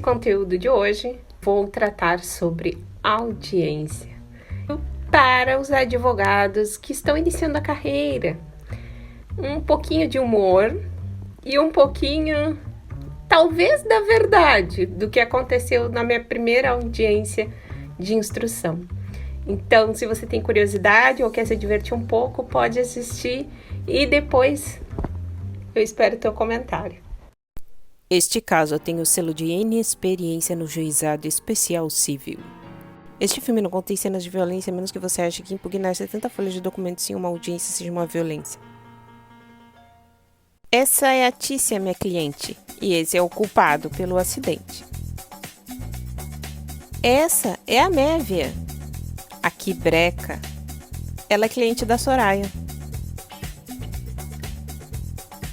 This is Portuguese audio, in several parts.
conteúdo de hoje, vou tratar sobre audiência para os advogados que estão iniciando a carreira. Um pouquinho de humor e um pouquinho, talvez, da verdade do que aconteceu na minha primeira audiência de instrução. Então, se você tem curiosidade ou quer se divertir um pouco, pode assistir e depois eu espero o teu comentário. Este caso tem o selo de inexperiência no juizado especial civil. Este filme não contém cenas de violência, a menos que você ache que impugnar 70 folhas de documentos em uma audiência seja uma violência. Essa é a Tícia, minha cliente, e esse é o culpado pelo acidente. Essa é a Mévia, a Quibreca. Ela é cliente da Soraya.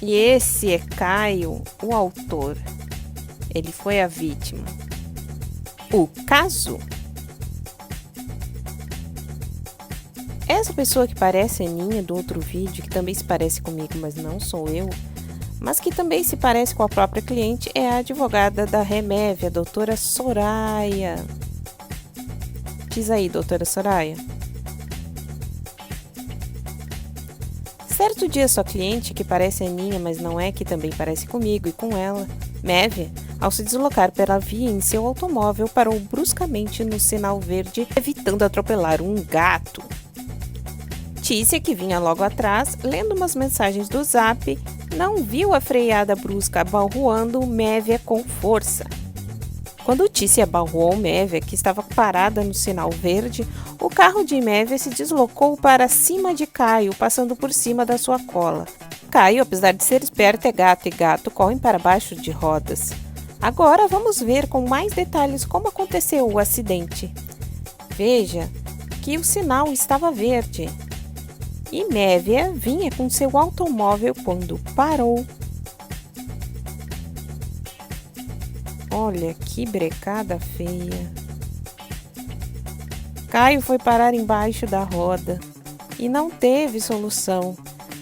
E esse é Caio, o autor. Ele foi a vítima. O caso? Essa pessoa que parece a Aninha do outro vídeo, que também se parece comigo, mas não sou eu, mas que também se parece com a própria cliente, é a advogada da Remévia, a doutora Soraya. Diz aí, doutora Soraya. Certo dia, sua cliente, que parece a Aninha, mas não é, que também parece comigo e com ela, Mévia, ao se deslocar pela via em seu automóvel, parou bruscamente no sinal verde, evitando atropelar um gato. Tícia, que vinha logo atrás, lendo umas mensagens do Zap, não viu a freada brusca abalroando Mévia com força. Quando Tícia abalroou Mévia, que estava parada no sinal verde, o carro de Mévia se deslocou para cima de Caio, passando por cima da sua cola. Caio, apesar de ser esperto, é gato, e gato correm para baixo de rodas. Agora vamos ver com mais detalhes como aconteceu o acidente. Veja que o sinal estava verde e Mévia vinha com seu automóvel quando parou. Olha que brecada feia. Caio foi parar embaixo da roda e não teve solução.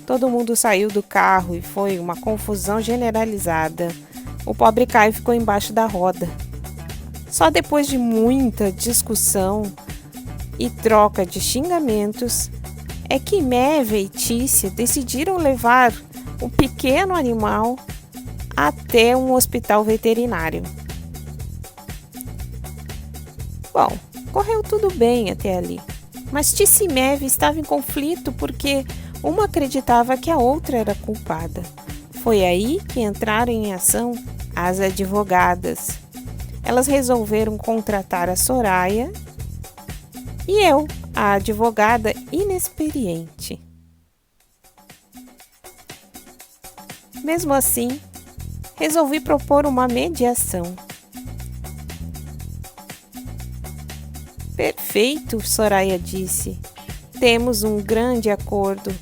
Todo mundo saiu do carro e foi uma confusão generalizada. O pobre Caio ficou embaixo da roda. Só depois de muita discussão e troca de xingamentos é que Mévia e Tícia decidiram levar o pequeno animal até um hospital veterinário. Bom, correu tudo bem até ali, mas Tícia e Mévia estavam em conflito porque uma acreditava que a outra era culpada. Foi aí que entraram em ação as advogadas. Elas resolveram contratar a Soraya e eu, a advogada inexperiente. Mesmo assim, resolvi propor uma mediação. Perfeito, Soraya disse. Temos um grande acordo.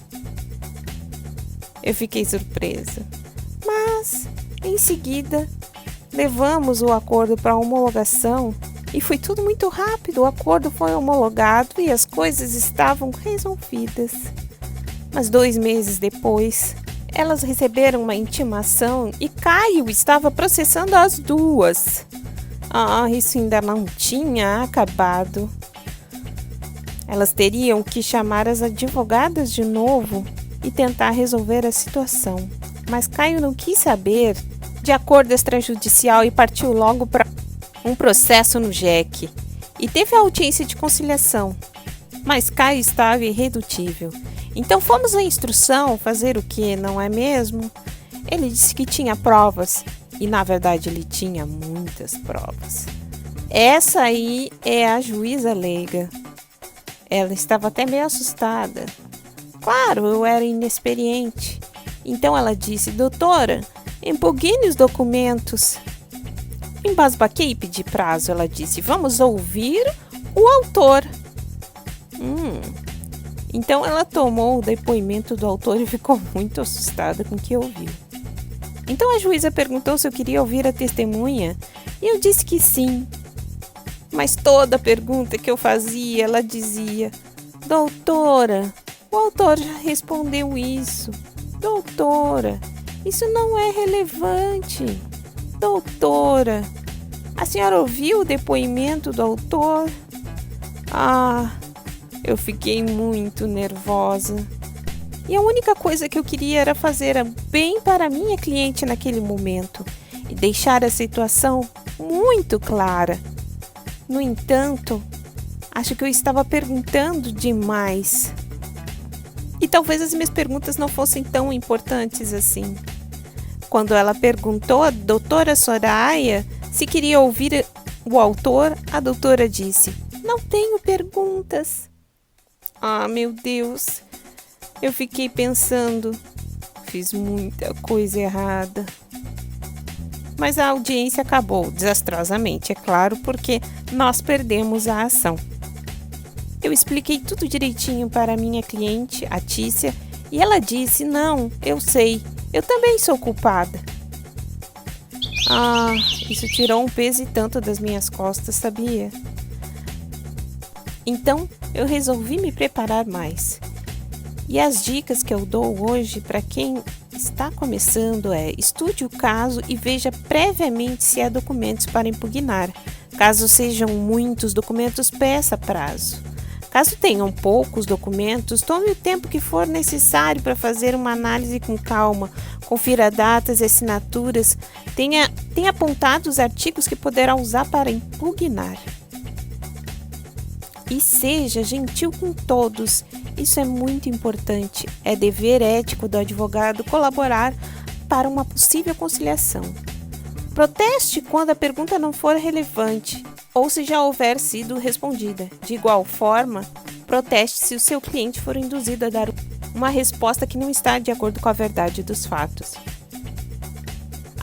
Eu fiquei surpresa. Mas, em seguida, levamos o acordo para homologação e foi tudo muito rápido. O acordo foi homologado e as coisas estavam resolvidas. Mas 2 meses depois, elas receberam uma intimação e Caio estava processando as duas. Isso ainda não tinha acabado. Elas teriam que chamar as advogadas de novo e tentar resolver a situação. Mas Caio não quis saber de acordo extrajudicial e partiu logo para um processo no JEC. E teve a audiência de conciliação. Mas Caio estava irredutível. Então fomos à instrução fazer o que, não é mesmo? Ele disse que tinha provas. E na verdade ele tinha muitas provas. Essa aí é a juíza leiga. Ela estava até meio assustada. Claro, eu era inexperiente. Então ela disse: doutora, impugne os documentos. Embasbaquei e pedi prazo. Ela disse: vamos ouvir o autor. Então ela tomou o depoimento do autor e ficou muito assustada com o que ouviu. Então a juíza perguntou se eu queria ouvir a testemunha e eu disse que sim. Mas toda pergunta que eu fazia, ela dizia: doutora, o autor já respondeu isso. Doutora, isso não é relevante. Doutora, A senhora ouviu o depoimento do autor? Ah, eu fiquei muito nervosa. E a única coisa que eu queria era fazer bem para a minha cliente naquele momento e deixar a situação muito clara. No entanto, acho que eu estava perguntando demais. E talvez as minhas perguntas não fossem tão importantes assim. Quando ela perguntou à doutora Soraya se queria ouvir o autor, a doutora disse: "Não tenho perguntas." Ah, meu Deus! Eu fiquei pensando, fiz muita coisa errada. Mas a audiência acabou desastrosamente, é claro, porque nós perdemos a ação. Eu expliquei tudo direitinho para a minha cliente, a Tícia, e ela disse: "Não, eu sei, eu também sou culpada." Ah, isso tirou um peso e tanto das minhas costas, sabia? Então, eu resolvi me preparar mais. E as dicas que eu dou hoje para quem está começando é: estude o caso e veja previamente se há documentos para impugnar. Caso sejam muitos documentos, peça prazo. Caso tenham poucos documentos, tome o tempo que for necessário para fazer uma análise com calma. Confira datas e assinaturas. Tenha apontado os artigos que poderá usar para impugnar. E seja gentil com todos. Isso é muito importante. É dever ético do advogado colaborar para uma possível conciliação. Proteste quando a pergunta não for relevante ou se já houver sido respondida. De igual forma, proteste se o seu cliente for induzido a dar uma resposta que não está de acordo com a verdade dos fatos.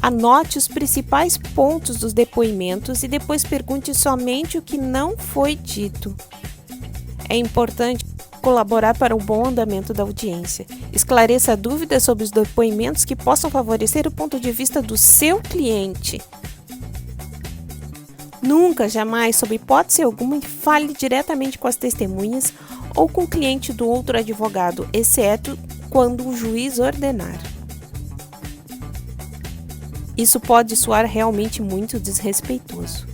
Anote os principais pontos dos depoimentos e depois pergunte somente o que não foi dito. É importante colaborar para o bom andamento da audiência. Esclareça dúvidas sobre os depoimentos que possam favorecer o ponto de vista do seu cliente. Nunca, jamais, sob hipótese alguma, fale diretamente com as testemunhas ou com o cliente do outro advogado, exceto quando o juiz ordenar. Isso pode soar realmente muito desrespeitoso.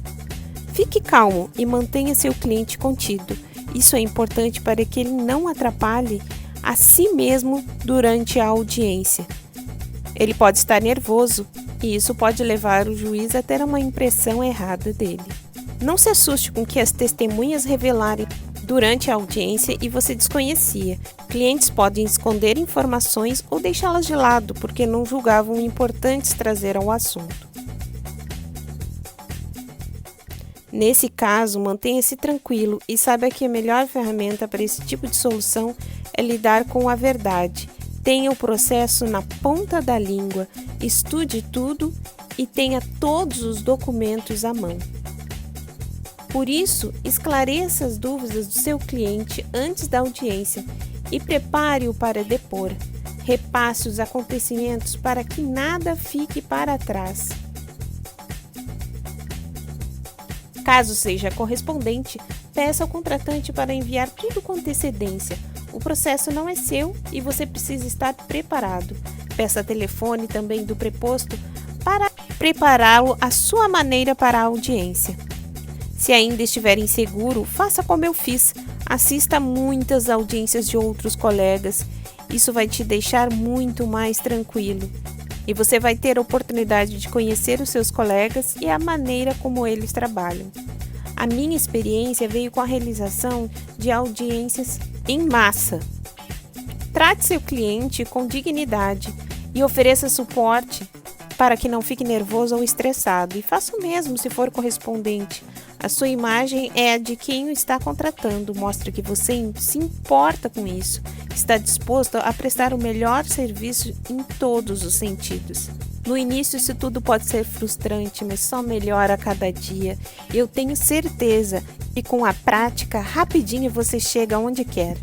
Fique calmo e mantenha seu cliente contido. Isso é importante para que ele não atrapalhe a si mesmo durante a audiência. Ele pode estar nervoso e isso pode levar o juiz a ter uma impressão errada dele. Não se assuste com o que as testemunhas revelarem durante a audiência e você desconhecia. Clientes podem esconder informações ou deixá-las de lado porque não julgavam importantes trazer ao assunto. Nesse caso, mantenha-se tranquilo e saiba que a melhor ferramenta para esse tipo de solução é lidar com a verdade. Tenha o processo na ponta da língua, estude tudo e tenha todos os documentos à mão. Por isso, esclareça as dúvidas do seu cliente antes da audiência e prepare-o para depor. Repasse os acontecimentos para que nada fique para trás. Caso seja correspondente, peça ao contratante para enviar tudo com antecedência. O processo não é seu e você precisa estar preparado. Peça telefone também do preposto para prepará-lo à sua maneira para a audiência. Se ainda estiver inseguro, faça como eu fiz. Assista a muitas audiências de outros colegas. Isso vai te deixar muito mais tranquilo. E você vai ter a oportunidade de conhecer os seus colegas e a maneira como eles trabalham. A minha experiência veio com a realização de audiências em massa. Trate seu cliente com dignidade e ofereça suporte para que não fique nervoso ou estressado. E faça o mesmo se for correspondente. A sua imagem é a de quem o está contratando. Mostre que você se importa com isso. Está disposto a prestar o melhor serviço em todos os sentidos. No início isso tudo pode ser frustrante, mas só melhora a cada dia. Eu tenho certeza que com a prática, rapidinho você chega onde quer.